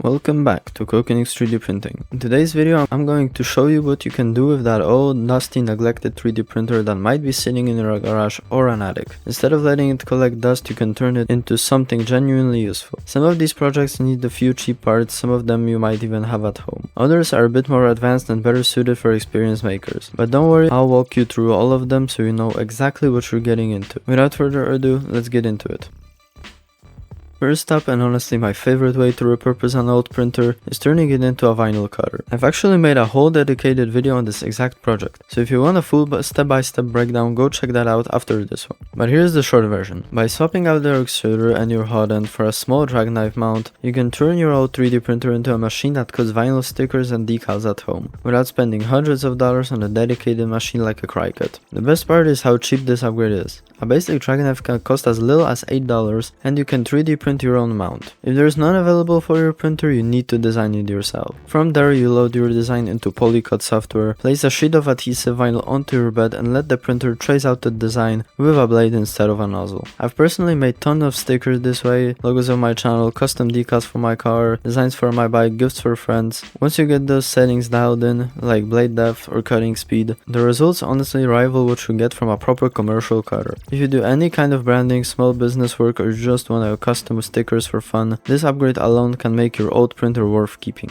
Welcome back to Cocoanix 3D printing. In today's video I'm going to show you what you can do with that old, dusty, neglected 3D printer that might be sitting in your garage or an attic. Instead of letting it collect dust, you can turn it into something genuinely useful. Some of these projects need a few cheap parts, some of them you might even have at home. Others are a bit more advanced and better suited for experienced makers. But don't worry, I'll walk you through all of them so you know exactly what you're getting into. Without further ado, let's get into it. First up, and honestly my favorite way to repurpose an old printer, is turning it into a vinyl cutter. I've actually made a whole dedicated video on this exact project, so if you want a full step-by-step breakdown, go check that out after this one. But here's the short version. By swapping out the extruder and your hot end for a small drag knife mount, you can turn your old 3D printer into a machine that cuts vinyl stickers and decals at home, without spending hundreds of dollars on a dedicated machine like a Cricut. The best part is how cheap this upgrade is. A basic drag knife can cost as little as $8, and you can 3D print your own mount. If there's none available for your printer, you need to design it yourself. From there, you load your design into Polycut software, place a sheet of adhesive vinyl onto your bed, and let the printer trace out the design with a blade instead of a nozzle. I've personally made tons of stickers this way, logos of my channel, custom decals for my car, designs for my bike, gifts for friends. Once you get those settings dialed in, like blade depth or cutting speed, the results honestly rival what you get from a proper commercial cutter. If you do any kind of branding, small business work, or just want to custom stickers for fun, this upgrade alone can make your old printer worth keeping.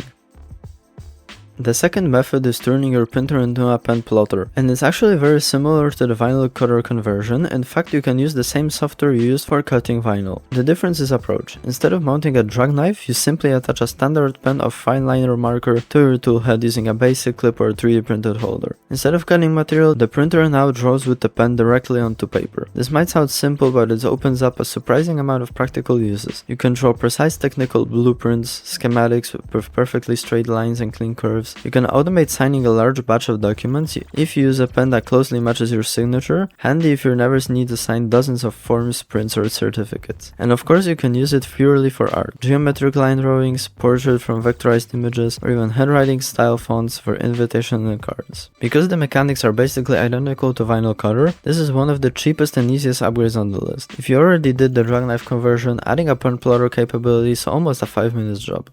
The second method is turning your printer into a pen plotter, and it's actually very similar to the vinyl cutter conversion. In fact, you can use the same software you used for cutting vinyl. The difference is approach. Instead of mounting a drag knife, you simply attach a standard pen of fine liner marker to your tool head using a basic Klipper 3D printed holder. Instead of cutting material, the printer now draws with the pen directly onto paper. This might sound simple, but it opens up a surprising amount of practical uses. You can draw precise technical blueprints, schematics with perfectly straight lines and clean curves. You can automate signing a large batch of documents if you use a pen that closely matches your signature, handy if you never need to sign dozens of forms, prints, or certificates. And of course you can use it purely for art. Geometric line drawings, portrait from vectorized images, or even handwriting style fonts for invitation and cards. Because the mechanics are basically identical to vinyl cutter, this is one of the cheapest and easiest upgrades on the list. If you already did the drag knife conversion, adding a pen plotter capability is almost a 5-minute job.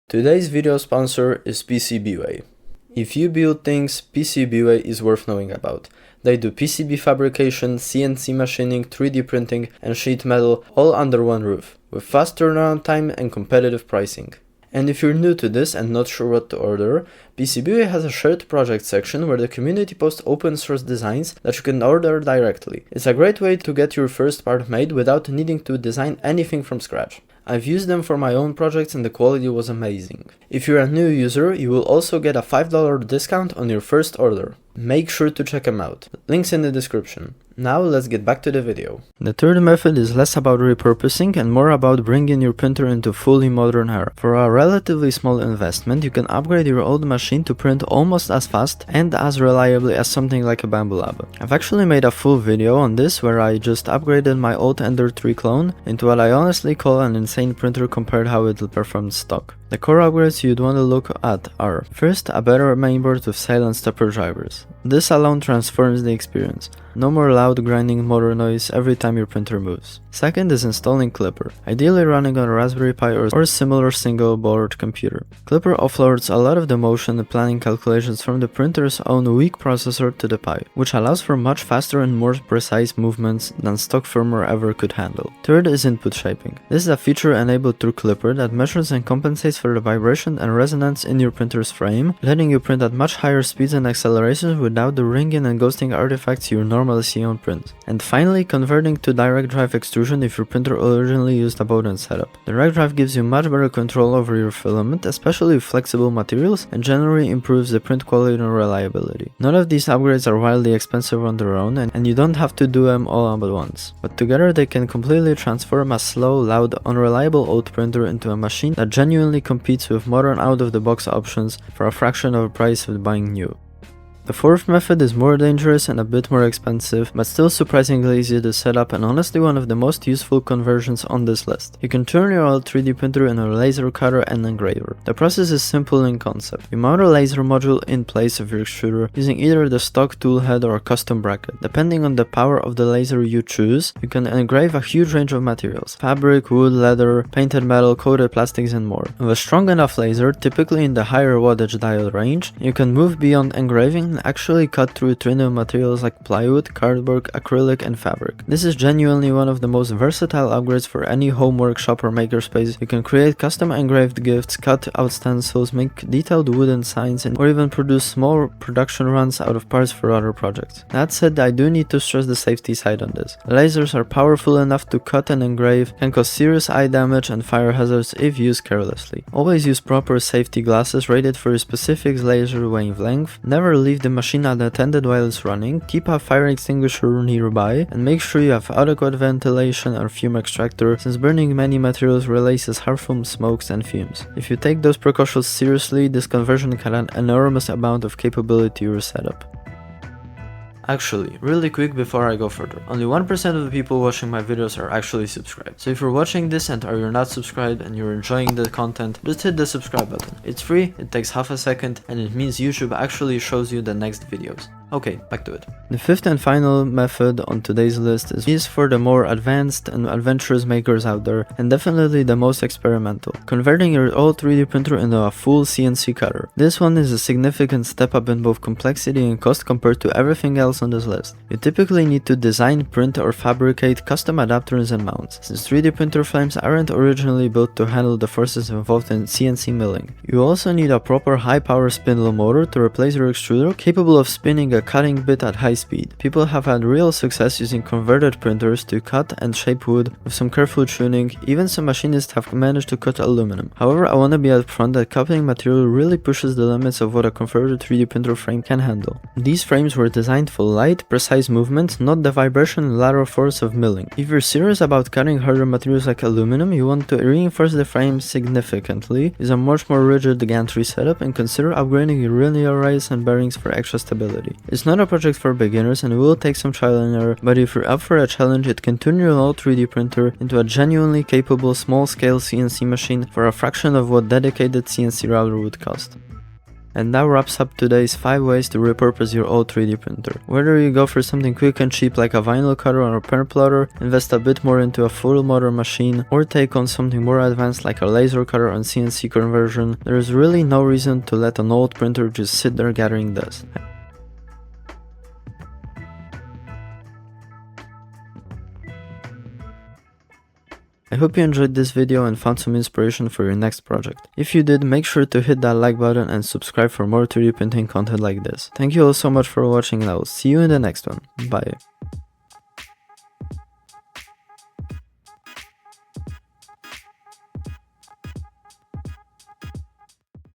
Today's video sponsor is PCBWay. If you build things, PCBWay is worth knowing about. They do PCB fabrication, CNC machining, 3D printing, and sheet metal all under one roof, with fast turnaround time and competitive pricing. And if you're new to this and not sure what to order, PCBWay has a shared project section where the community posts open source designs that you can order directly. It's a great way to get your first part made without needing to design anything from scratch. I've used them for my own projects and the quality was amazing. If you're a new user, you will also get a $5 discount on your first order. Make sure to check them out. Links in the description. Now let's get back to the video. The third method is less about repurposing and more about bringing your printer into fully modern era. For a relatively small investment, you can upgrade your old machine to print almost as fast and as reliably as something like a Bambu Lab. I've actually made a full video on this where I just upgraded my old Ender 3 clone into what I honestly call an insane printer compared how it performed stock. The core upgrades you'd want to look at are: first, a better mainboard with silent stepper drivers. This alone transforms the experience. No more loud grinding motor noise every time your printer moves. Second is installing Klipper, ideally running on a Raspberry Pi or similar single board computer. Klipper offloads a lot of the motion and planning calculations from the printer's own weak processor to the Pi, which allows for much faster and more precise movements than stock firmware ever could handle. Third is input shaping. This is a feature enabled through Klipper that measures and compensates for the vibration and resonance in your printer's frame, letting you print at much higher speeds and accelerations without the ringing and ghosting artifacts you normally see on print. And finally, converting to direct drive extrusion if your printer originally used a Bowden setup. Direct drive gives you much better control over your filament, especially with flexible materials, and generally improves the print quality and reliability. None of these upgrades are wildly expensive on their own, and you don't have to do them all at once, but together they can completely transform a slow, loud, unreliable old printer into a machine that genuinely competes with modern out-of-the-box options for a fraction of the price of buying new. The fourth method is more dangerous and a bit more expensive, but still surprisingly easy to set up and honestly one of the most useful conversions on this list. You can turn your old 3D printer into a laser cutter and engraver. The process is simple in concept. You mount a laser module in place of your extruder using either the stock tool head or a custom bracket. Depending on the power of the laser you choose, you can engrave a huge range of materials: fabric, wood, leather, painted metal, coated plastics and more. With a strong enough laser, typically in the higher wattage dial range, you can move beyond engraving and actually cut through trinity materials like plywood, cardboard, acrylic and fabric. This is genuinely one of the most versatile upgrades for any home workshop or makerspace. You can create custom engraved gifts, cut out stencils, make detailed wooden signs, or even produce small production runs out of parts for other projects. That said, I do need to stress the safety side on this. Lasers are powerful enough to cut and engrave, can cause serious eye damage and fire hazards if used carelessly. Always use proper safety glasses rated for a specific laser wavelength, never leave the machine unattended while it's running, keep a fire extinguisher nearby, and make sure you have adequate ventilation or fume extractor, since burning many materials releases harmful smokes and fumes. If you take those precautions seriously, this conversion can add an enormous amount of capability to your setup. Actually, really quick before I go further, only 1% of the people watching my videos are actually subscribed. So if you're watching this and you're not subscribed and you're enjoying the content, just hit the subscribe button. It's free, it takes half a second, and it means YouTube actually shows you the next videos. Okay, back to it. The fifth and final method on today's list is for the more advanced and adventurous makers out there, and definitely the most experimental: converting your old 3D printer into a full CNC cutter. This one is a significant step up in both complexity and cost compared to everything else on this list. You typically need to design, print or fabricate custom adapters and mounts, since 3D printer frames aren't originally built to handle the forces involved in CNC milling. You also need a proper high power spindle motor to replace your extruder, capable of spinning a cutting bit at high speed. People have had real success using converted printers to cut and shape wood with some careful tuning. Even some machinists have managed to cut aluminum. However, I want to be upfront that cutting material really pushes the limits of what a converted 3D printer frame can handle. These frames were designed for light, precise movements, not the vibration and lateral force of milling. If you're serious about cutting harder materials like aluminum, you want to reinforce the frame significantly, use a much more rigid gantry setup, and consider upgrading your linear rails and bearings for extra stability. It's not a project for beginners and it will take some trial and error, but if you're up for a challenge, it can turn your old 3D printer into a genuinely capable small-scale CNC machine for a fraction of what dedicated CNC router would cost. And that wraps up today's 5 ways to repurpose your old 3D printer. Whether you go for something quick and cheap like a vinyl cutter or a pen plotter, invest a bit more into a full motor machine, or take on something more advanced like a laser cutter and CNC conversion, there is really no reason to let an old printer just sit there gathering dust. I hope you enjoyed this video and found some inspiration for your next project. If you did, make sure to hit that like button and subscribe for more 3D printing content like this. Thank you all so much for watching and I will see you in the next one. Bye.